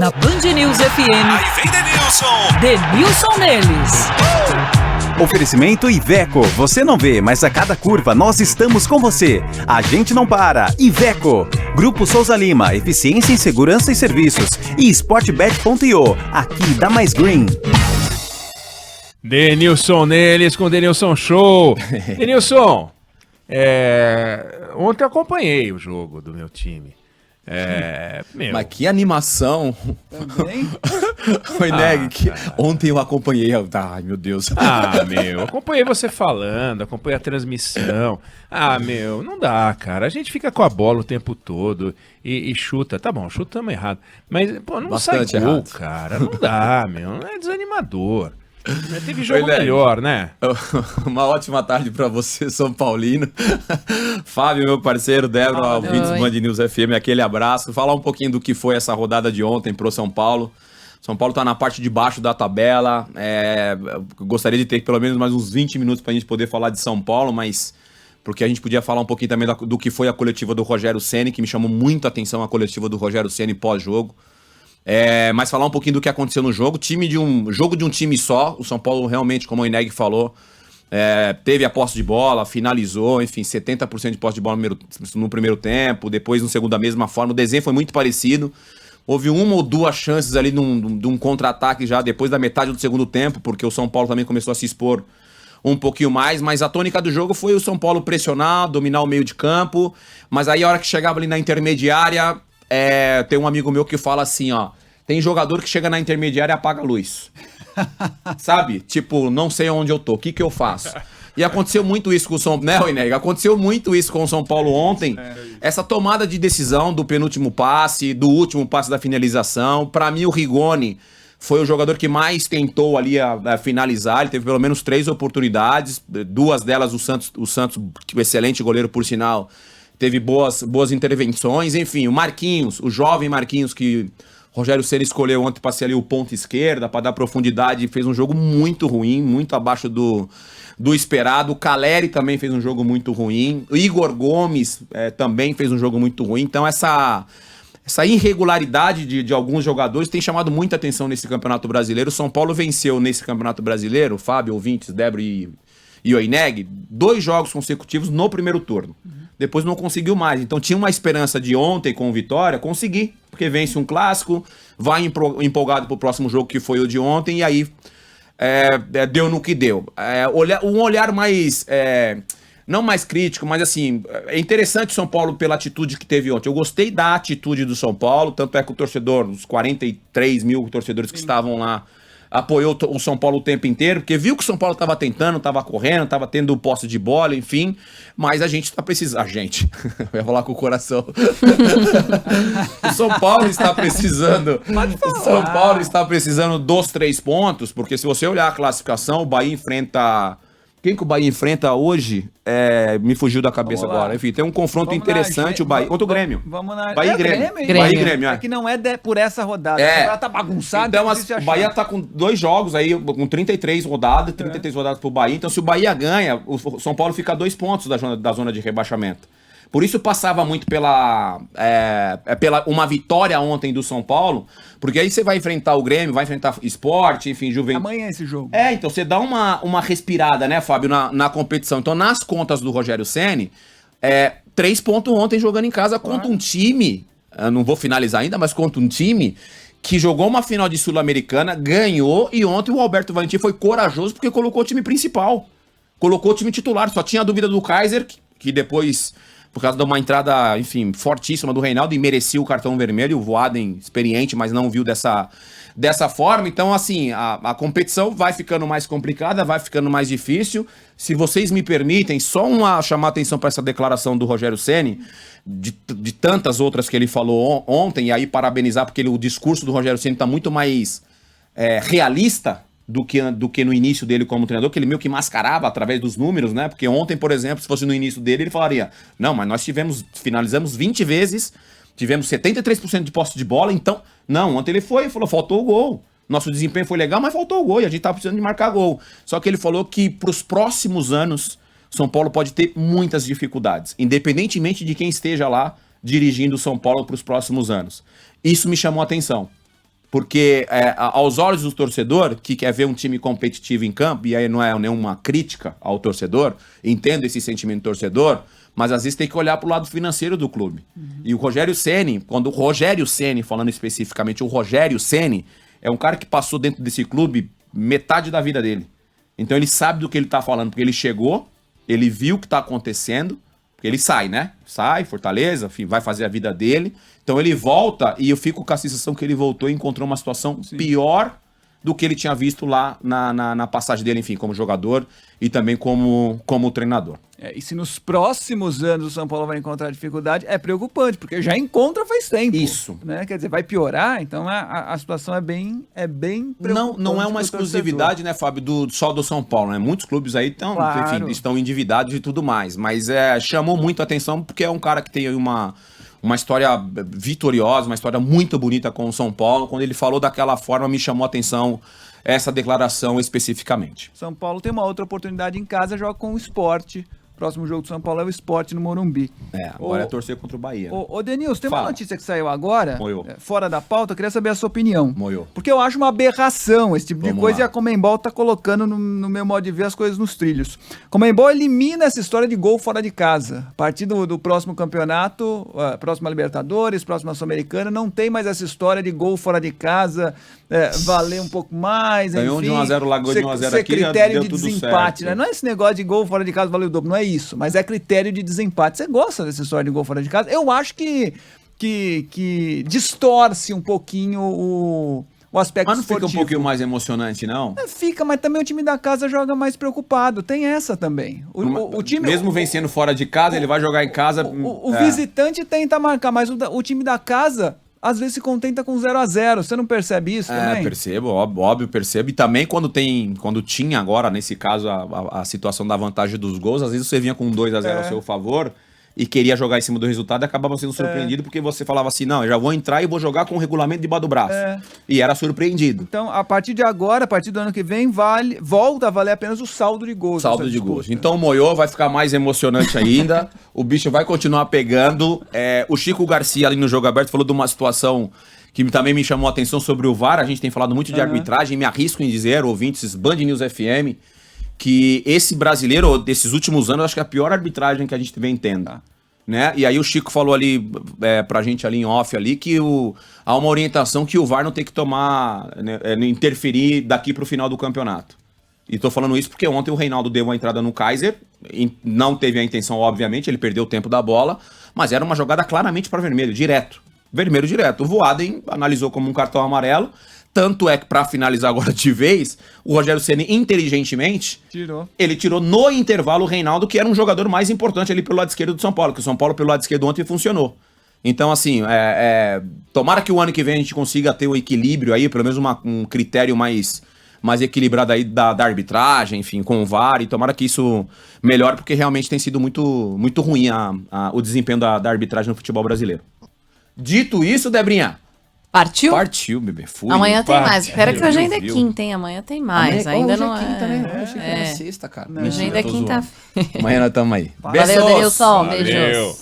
Na Band News FM. Aí vem Denilson. Denilson neles. Oferecimento Iveco. Você não vê, mas a cada curva nós estamos com você. A gente não para. Iveco. Grupo Souza Lima. Eficiência em segurança e serviços. E Sportbet.io. Aqui dá mais green. Denilson neles com Denilson Show. Denilson, ontem eu acompanhei o jogo do meu time. Mas que animação. Também? Oi, Neg, ontem eu acompanhei. Ai, meu Deus. Acompanhei você falando, acompanhei a transmissão. Não dá, cara. A gente fica com a bola o tempo todo e chuta. Tá bom, chutamos errado. Mas, pô, não bastante sai gol, errado. cara. Não dá, é desanimador. Teve jogo melhor, né? Uma ótima tarde pra você, São Paulino. Fábio, meu parceiro, Débora, ouvintes do Band News FM, aquele abraço. Falar um pouquinho do que foi essa rodada de ontem pro São Paulo. São Paulo tá na parte de baixo da tabela. Gostaria de ter pelo menos mais uns 20 minutos pra gente poder falar de São Paulo, mas porque a gente podia falar um pouquinho também do que foi a coletiva do Rogério Ceni, que me chamou muito a atenção a coletiva do Rogério Ceni pós-jogo. Mas falar um pouquinho do que aconteceu no jogo. Jogo de um time só. O São Paulo realmente, como o Ineg falou, teve a posse de bola, finalizou, enfim, 70% de posse de bola no primeiro tempo, depois no segundo da mesma forma. O desenho foi muito parecido. Houve uma ou duas chances ali de um contra-ataque já depois da metade do segundo tempo, porque o São Paulo também começou a se expor um pouquinho mais, mas a tônica do jogo foi o São Paulo pressionar, dominar o meio de campo, mas aí a hora que chegava ali na intermediária, tem um amigo meu que fala assim, ó, tem jogador que chega na intermediária e apaga a luz. Sabe? Tipo, não sei onde eu tô, o que eu faço? E aconteceu muito isso com o São Paulo, né, Ineg? Aconteceu muito isso com o São Paulo ontem. Essa tomada de decisão do penúltimo passe, do último passe da finalização. Pra mim, o Rigoni foi o jogador que mais tentou ali a finalizar. Ele teve pelo menos 3 oportunidades. 2 delas o Santos, o excelente goleiro por sinal, teve boas intervenções. Enfim, o Marquinhos, o jovem Marquinhos que Rogério Ceni escolheu ontem para ser ali o ponta esquerda, para dar profundidade, fez um jogo muito ruim, muito abaixo do esperado. O Caleri também fez um jogo muito ruim. O Igor Gomes também fez um jogo muito ruim. Então essa irregularidade de alguns jogadores tem chamado muita atenção nesse Campeonato Brasileiro. O São Paulo venceu nesse Campeonato Brasileiro, Fábio, ouvintes, Débora e Oineg, 2 jogos consecutivos no primeiro turno. Depois não conseguiu mais. Então tinha uma esperança de ontem com vitória conseguir, porque vence um clássico, vai empolgado pro próximo jogo que foi o de ontem, e aí deu no que deu. Um olhar mais, não mais crítico, mas assim, é interessante o São Paulo pela atitude que teve ontem. Eu gostei da atitude do São Paulo, tanto é que o torcedor, os 43 mil torcedores que estavam lá, apoiou o São Paulo o tempo inteiro, porque viu que o São Paulo estava tentando, estava correndo, estava tendo posse de bola, enfim, mas a gente está precisando... A gente, eu ia falar com o coração. O São Paulo está precisando... O São Paulo está precisando dos 3 pontos, porque se você olhar a classificação, o Bahia enfrenta... Quem que o Bahia enfrenta hoje? Me fugiu da cabeça agora. Enfim, tem um confronto interessante, o Bahia contra o Grêmio. Vamos na... Bahia e Grêmio. Bahia e Grêmio, É que não é por essa rodada. Ela tá bagunçada. Então, o Bahia tá com 2 jogos aí, com 33 rodadas, 33 rodadas pro Bahia. Então, se o Bahia ganha, o São Paulo fica a 2 pontos da zona de rebaixamento. Por isso passava muito pela uma vitória ontem do São Paulo, porque aí você vai enfrentar o Grêmio, vai enfrentar Sport, enfim, Juventude. Amanhã é esse jogo. Então você dá uma respirada, né, Fábio, na competição. Então, nas contas do Rogério Ceni, 3 pontos ontem jogando em casa contra um time, eu não vou finalizar ainda, mas contra um time que jogou uma final de Sul-Americana, ganhou, e ontem o Alberto Valentim foi corajoso porque colocou o time principal. Colocou o time titular, só tinha a dúvida do Kaiser, que depois... por causa de uma entrada, enfim, fortíssima do Reinaldo, e merecia o cartão vermelho, o Voaden experiente, mas não viu dessa forma. Então, assim, a competição vai ficando mais complicada, vai ficando mais difícil. Se vocês me permitem, só chamar atenção para essa declaração do Rogério Ceni, de tantas outras que ele falou ontem, e aí parabenizar, porque o discurso do Rogério Ceni está muito mais realista do que no início dele como treinador, que ele meio que mascarava através dos números, né? Porque ontem, por exemplo, se fosse no início dele, ele falaria, não, mas nós finalizamos 20 vezes, tivemos 73% de posse de bola, então... Não, ontem ele falou, faltou o gol. Nosso desempenho foi legal, mas faltou o gol, e a gente tá precisando de marcar gol. Só que ele falou que pros próximos anos, São Paulo pode ter muitas dificuldades, independentemente de quem esteja lá dirigindo o São Paulo pros próximos anos. Isso me chamou a atenção. Porque aos olhos do torcedor, que quer ver um time competitivo em campo, e aí não é nenhuma crítica ao torcedor, entendo esse sentimento do torcedor, mas às vezes tem que olhar para o lado financeiro do clube. E o Rogério Ceni, quando o Rogério Ceni, falando especificamente, o Rogério Ceni é um cara que passou dentro desse clube metade da vida dele. Então ele sabe do que ele tá falando, porque ele chegou, ele viu o que tá acontecendo, porque ele sai, né? Sai, Fortaleza, enfim, vai fazer a vida dele. Então ele volta e eu fico com a sensação que ele voltou e encontrou uma situação pior do que ele tinha visto lá na passagem dele, enfim, como jogador e também como treinador. E se nos próximos anos o São Paulo vai encontrar dificuldade, é preocupante, porque já encontra faz tempo. Isso. Né? Quer dizer, vai piorar, então a situação é bem preocupante. Não é uma exclusividade, né, Fábio, só do São Paulo, né? Muitos clubes aí estão endividados e tudo mais, mas chamou muito a atenção porque é um cara que tem uma história vitoriosa, uma história muito bonita com o São Paulo. Quando ele falou daquela forma, me chamou a atenção essa declaração especificamente. São Paulo tem uma outra oportunidade em casa, joga com o Sport. O próximo jogo do São Paulo é o Sport no Morumbi. Agora é torcer contra o Bahia. Ô Denilson, tem uma notícia que saiu agora, Moiou. Fora da pauta, eu queria saber a sua opinião. Moiou. Porque eu acho uma aberração esse tipo de coisa lá. e a Conmebol tá colocando no meu modo de ver as coisas nos trilhos. Conmebol elimina essa história de gol fora de casa. A partir do próximo campeonato, próxima Libertadores, próxima Sul-Americana, não tem mais essa história de gol fora de casa, valer um pouco mais, Ganhou enfim. de 1-0 lá, ganhou de 1-0 aqui, critério deu de tudo desempate, certo. né? Não é esse negócio de gol fora de casa valer o dobro, não é isso. Mas é critério de desempate. Você gosta dessa história de gol fora de casa? Eu acho que distorce um pouquinho o aspecto Mas não esportivo. fica um pouquinho mais emocionante, não? Fica, mas também o time da casa joga mais preocupado. Tem essa também. O time, Mesmo vencendo fora de casa, ele vai jogar em casa. O visitante tenta marcar, mas o time da casa às vezes se contenta com 0-0. Você não percebe isso também? Percebo, óbvio, percebo. E também quando tinha agora, nesse caso, a situação da vantagem dos gols, às vezes você vinha com 2-0 ao seu favor e queria jogar em cima do resultado e acabava sendo surpreendido porque você falava assim, não, eu já vou entrar e vou jogar com o regulamento debaixo do braço. E era surpreendido. Então, a partir de agora, a partir do ano que vem, volta a valer apenas o saldo de gols. Saldo de gols. Então o Moiô vai ficar mais emocionante ainda, o bicho vai continuar pegando. O Chico Garcia ali no Jogo Aberto falou de uma situação que também me chamou a atenção sobre o VAR. A gente tem falado muito de arbitragem, me arrisco em dizer, ouvintes, Band News FM, que esse brasileiro, desses últimos anos, acho que é a pior arbitragem que a gente vem tendo. Né? E aí o Chico falou ali pra gente ali em off ali que há uma orientação que o VAR não tem que tomar, né, interferir daqui pro final do campeonato. E tô falando isso porque ontem o Reinaldo deu uma entrada no Kaiser, não teve a intenção, obviamente, ele perdeu o tempo da bola, mas era uma jogada claramente para vermelho, direto. Vermelho direto. O Voaden analisou como um cartão amarelo. Tanto é que, pra finalizar agora de vez, o Rogério Ceni inteligentemente ele tirou no intervalo o Reinaldo, que era um jogador mais importante ali pelo lado esquerdo do São Paulo, que o São Paulo pelo lado esquerdo ontem funcionou. Então, assim, tomara que o ano que vem a gente consiga ter o equilíbrio aí, pelo menos um critério mais equilibrado aí da arbitragem, enfim, com o VAR, e tomara que isso melhore, porque realmente tem sido muito, muito ruim o desempenho da arbitragem no futebol brasileiro. Dito isso, Debrinha, Partiu? Partiu, bebê. Fui. Amanhã tem mais. Espera que hoje ainda é Viu? quinta, hein? Amanhã tem mais. Ainda não é. Quinta, né? Eu achei que era sexta, cara. Hoje ainda é quinta-feira. Amanhã nós estamos aí. Valeu, Denilson. Beijos. Valeu.